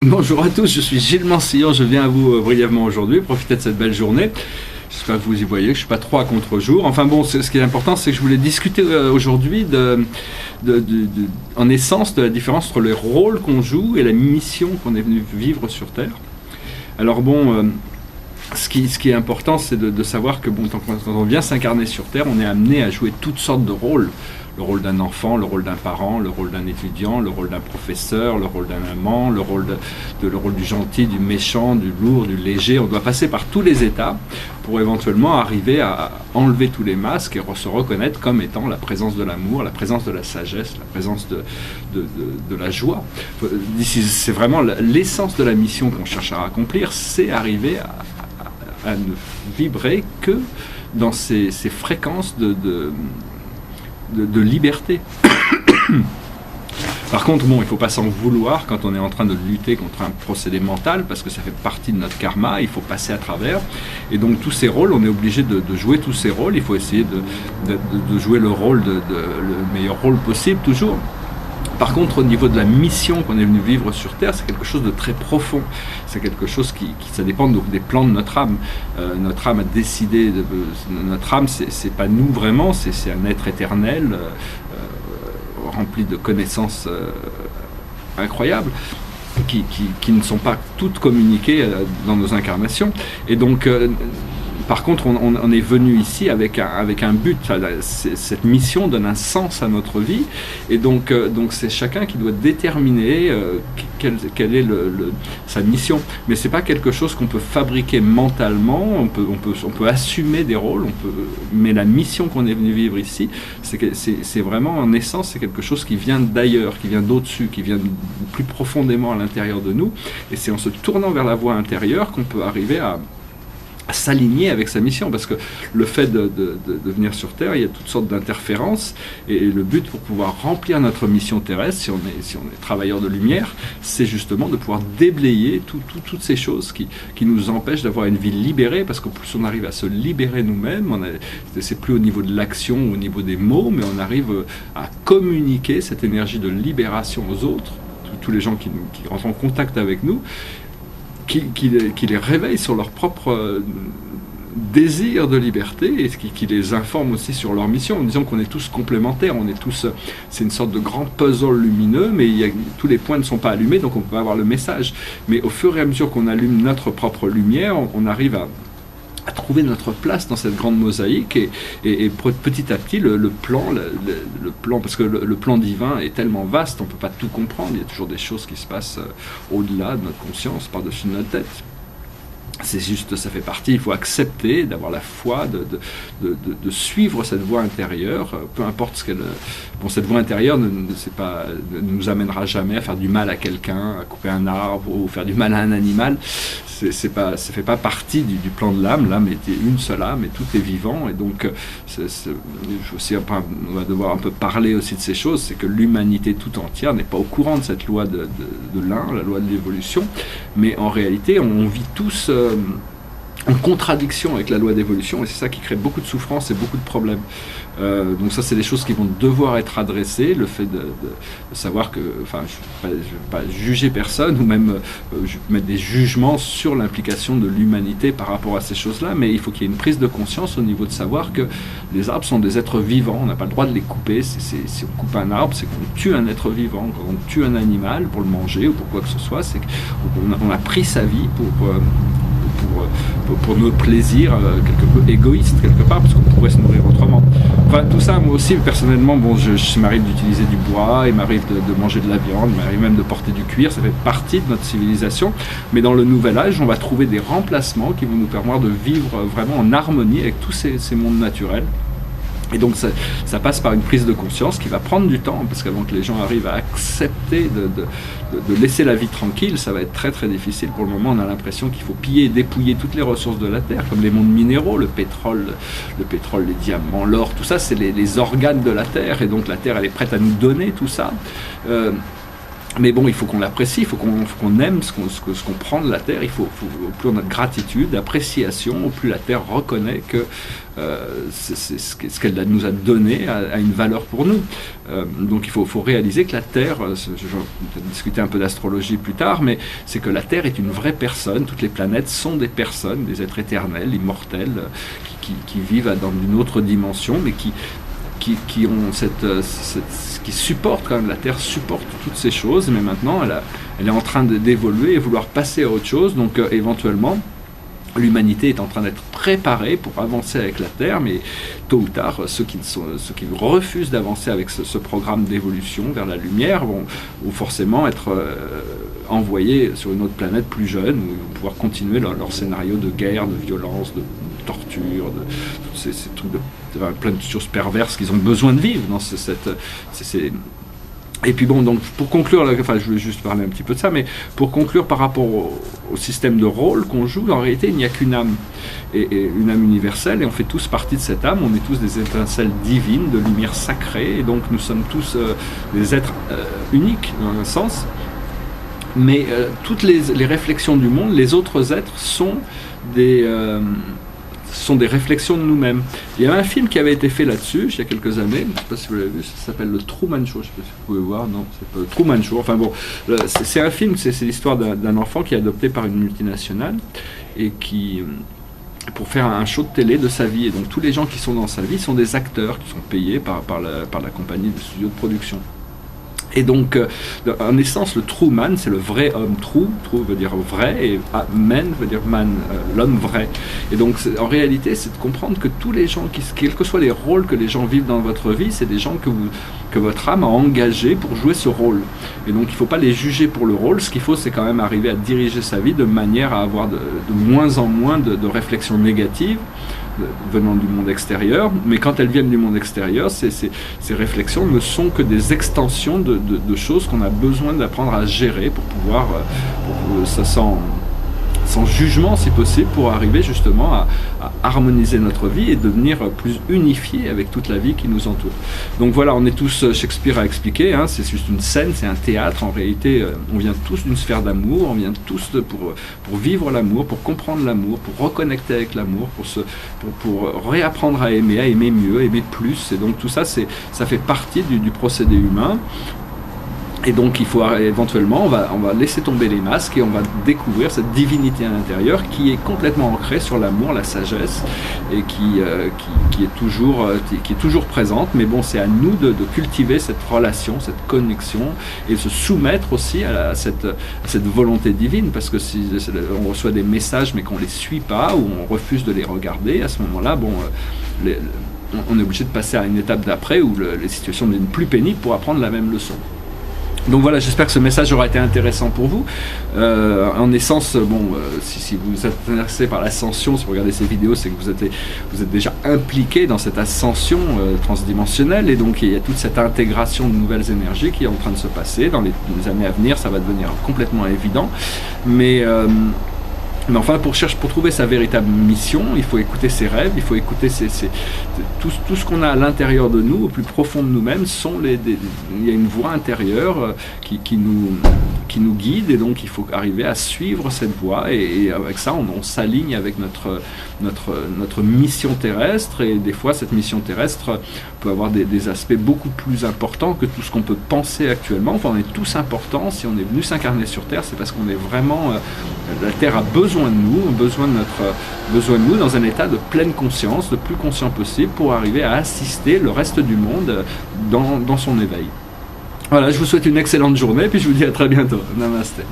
Bonjour à tous, je suis Gilles Mansillon, je viens à vous brièvement aujourd'hui, profiter de cette belle journée. J'espère que vous y voyez, que je ne suis pas trop à contre-jour. Enfin bon, ce qui est important, c'est que je voulais discuter aujourd'hui en essence de la différence entre les rôles qu'on joue et la mission qu'on est venu vivre sur Terre. Alors bon, ce qui est important, c'est de savoir que bon, quand on vient s'incarner sur Terre, on est amené à jouer toutes sortes de rôles. Le rôle d'un enfant, le rôle d'un parent, le rôle d'un étudiant, le rôle d'un professeur, le rôle d'un amant, le rôle du gentil, du méchant, du lourd, du léger. On doit passer par tous les états pour éventuellement arriver à enlever tous les masques et se reconnaître comme étant la présence de l'amour, la présence de la sagesse, la présence de la joie. C'est vraiment l'essence de la mission qu'on cherche à accomplir, c'est arriver à ne vibrer que dans ces fréquences de liberté. Par contre, bon, il ne faut pas s'en vouloir quand on est en train de lutter contre un procédé mental, parce que ça fait partie de notre karma, il faut passer à travers. Et donc tous ces rôles, on est obligé de jouer tous ces rôles, il faut essayer de jouer le meilleur rôle possible toujours. Par contre, au niveau de la mission qu'on est venu vivre sur Terre, c'est quelque chose de très profond. C'est quelque chose ça dépend des plans de notre âme. Notre âme a décidé, notre âme, c'est pas nous vraiment, c'est un être éternel, rempli de connaissances incroyables, qui ne sont pas toutes communiquées dans nos incarnations. Et donc, par contre, on est venu ici avec un but. Cette mission donne un sens à notre vie. Et donc c'est chacun qui doit déterminer quelle est sa mission. Mais ce n'est pas quelque chose qu'on peut fabriquer mentalement. On peut assumer des rôles. Mais la mission qu'on est venu vivre ici, c'est vraiment, en essence, c'est quelque chose qui vient d'ailleurs, qui vient d'au-dessus, qui vient plus profondément à l'intérieur de nous. Et c'est en se tournant vers la voie intérieure qu'on peut arriver à s'aligner avec sa mission, parce que le fait de venir sur Terre, il y a toutes sortes d'interférences, et le but pour pouvoir remplir notre mission terrestre, si on est travailleur de lumière, c'est justement de pouvoir déblayer toutes ces choses qui nous empêchent d'avoir une vie libérée, parce qu'au plus on arrive à se libérer nous-mêmes, c'est plus au niveau de l'action ou au niveau des mots, mais on arrive à communiquer cette énergie de libération aux autres, tous les gens qui rentrent en contact avec nous, qui les réveille sur leur propre désir de liberté et qui les informe aussi sur leur mission, en disant qu'on est tous complémentaires, c'est une sorte de grand puzzle lumineux, mais tous les points ne sont pas allumés, donc on peut avoir le message. Mais au fur et à mesure qu'on allume notre propre lumière, on arrive à trouver notre place dans cette grande mosaïque et petit à petit le plan, parce que le plan divin est tellement vaste, on ne peut pas tout comprendre, il y a toujours des choses qui se passent au-delà de notre conscience, par-dessus notre tête. C'est juste, ça fait partie, il faut accepter d'avoir la foi, de suivre cette voie intérieure, peu importe ce qu'elle... Bon, cette voie intérieure ne nous amènera jamais à faire du mal à quelqu'un, à couper un arbre ou faire du mal à un animal. Ça fait pas partie du plan de l'âme. L'âme est une seule âme et tout est vivant. Et donc, on va devoir un peu parler aussi de ces choses, c'est que l'humanité tout entière n'est pas au courant de cette loi de l'un, la loi de l'évolution, mais en réalité, on vit tous en contradiction avec la loi d'évolution, et c'est ça qui crée beaucoup de souffrance et beaucoup de problèmes. Donc ça, c'est des choses qui vont devoir être adressées, le fait de savoir que, enfin, je ne vais pas juger personne, ou même mettre des jugements sur l'implication de l'humanité par rapport à ces choses-là, mais il faut qu'il y ait une prise de conscience au niveau de savoir que les arbres sont des êtres vivants, on n'a pas le droit de les couper. Si on coupe un arbre, c'est qu'on tue un être vivant. Quand on tue un animal pour le manger ou pour quoi que ce soit, c'est qu'on a pris sa vie pour notre plaisir quelque peu égoïste quelque part, parce qu'on pourrait se nourrir autrement. Enfin, tout ça, moi aussi personnellement, bon, il m'arrive d'utiliser du bois, il m'arrive de manger de la viande, il m'arrive même de porter du cuir, ça fait partie de notre civilisation, mais dans le nouvel âge, on va trouver des remplacements qui vont nous permettre de vivre vraiment en harmonie avec tous ces mondes naturels. Et donc ça passe par une prise de conscience qui va prendre du temps, parce qu'avant que les gens arrivent à accepter de laisser la vie tranquille, ça va être très très difficile. Pour le moment, on a l'impression qu'il faut piller et dépouiller toutes les ressources de la Terre, comme les mondes minéraux, le pétrole, les diamants, l'or, tout ça, c'est les organes de la Terre, et donc la Terre, elle est prête à nous donner tout ça. Mais bon, il faut qu'on l'apprécie, il faut qu'on aime ce qu'on prend de la Terre. Au plus on a de gratitude, d'appréciation, au plus la Terre reconnaît que ce qu'elle nous a donné a une valeur pour nous. Donc il faut réaliser que la Terre, je vais discuter un peu d'astrologie plus tard, mais c'est que la Terre est une vraie personne. Toutes les planètes sont des personnes, des êtres éternels, immortels, qui vivent dans une autre dimension, mais qui ont qui supportent quand même, la Terre supporte toutes ces choses, mais maintenant elle est en train d'évoluer et vouloir passer à autre chose, donc éventuellement l'humanité est en train d'être préparée pour avancer avec la Terre, mais tôt ou tard, ceux qui refusent d'avancer avec ce programme d'évolution vers la lumière vont forcément être envoyés sur une autre planète plus jeune, où ils vont pouvoir continuer leur scénario de guerre, de violence, de torture, de ces trucs plein de choses perverses qu'ils ont besoin de vivre dans Et puis bon, donc pour conclure, je vais juste parler un petit peu de ça, mais pour conclure par rapport au système de rôle qu'on joue, en réalité il n'y a qu'une âme, et une âme universelle, et on fait tous partie de cette âme, on est tous des étincelles divines, de lumière sacrée, et donc nous sommes tous des êtres uniques dans un sens, mais toutes les réflexions du monde, les autres êtres sont des réflexions de nous-mêmes. Il y a un film qui avait été fait là-dessus, il y a quelques années, je ne sais pas si vous l'avez vu, ça s'appelle le Truman Show, je ne sais pas si vous pouvez voir, non, c'est pas le Truman Show, enfin bon, c'est un film, c'est l'histoire d'un enfant qui est adopté par une multinationale, et pour faire un show de télé de sa vie, et donc tous les gens qui sont dans sa vie sont des acteurs qui sont payés par la compagnie de studio de production. Et donc, en essence, le true man, c'est le vrai homme. True veut dire vrai, et man veut dire man, l'homme vrai. Et donc, en réalité, c'est de comprendre que tous les gens, quels que soient les rôles que les gens vivent dans votre vie, c'est des gens que votre âme a engagés pour jouer ce rôle. Et donc, il ne faut pas les juger pour le rôle. Ce qu'il faut, c'est quand même arriver à diriger sa vie de manière à avoir de moins en moins de réflexions négatives venant du monde extérieur, mais quand elles viennent du monde extérieur, ces réflexions ne sont que des extensions de choses qu'on a besoin d'apprendre à gérer pour pouvoir, sans jugement si possible, pour arriver justement à harmoniser notre vie et devenir plus unifié avec toute la vie qui nous entoure. Donc voilà, on est tous, Shakespeare a expliqué, hein, c'est juste une scène, c'est un théâtre, en réalité on vient tous d'une sphère d'amour, on vient tous pour vivre l'amour, pour comprendre l'amour, pour reconnecter avec l'amour, pour réapprendre à aimer mieux, aimer plus, et donc tout ça, ça fait partie du procédé humain. Et donc il faut éventuellement, on va laisser tomber les masques et on va découvrir cette divinité à l'intérieur qui est complètement ancrée sur l'amour, la sagesse, et qui est toujours présente. Mais bon, c'est à nous de cultiver cette relation, cette connexion, et se soumettre aussi à cette volonté divine, parce que si on reçoit des messages mais qu'on ne les suit pas, ou on refuse de les regarder, à ce moment-là, bon, on est obligé de passer à une étape d'après où les situations deviennent plus pénibles pour apprendre la même leçon. Donc voilà, j'espère que ce message aura été intéressant pour vous. En essence, si vous êtes intéressé par l'ascension, si vous regardez ces vidéos, c'est que vous êtes déjà impliqué dans cette ascension transdimensionnelle, et donc il y a toute cette intégration de nouvelles énergies qui est en train de se passer. Dans les années à venir, ça va devenir complètement évident. Mais enfin, pour trouver sa véritable mission, il faut écouter ses rêves, il faut écouter tout ce qu'on a à l'intérieur de nous, au plus profond de nous-mêmes, il y a une voix intérieure qui nous guide, et donc il faut arriver à suivre cette voie, et avec ça, on s'aligne avec notre mission terrestre, et des fois, cette mission terrestre peut avoir des aspects beaucoup plus importants que tout ce qu'on peut penser actuellement. Enfin, on est tous importants. Si on est venu s'incarner sur Terre, c'est parce qu'on est vraiment... la Terre a besoin de nous, besoin de nous dans un état de pleine conscience, le plus conscient possible, pour arriver à assister le reste du monde dans son éveil. Voilà, je vous souhaite une excellente journée, puis je vous dis à très bientôt. Namasté.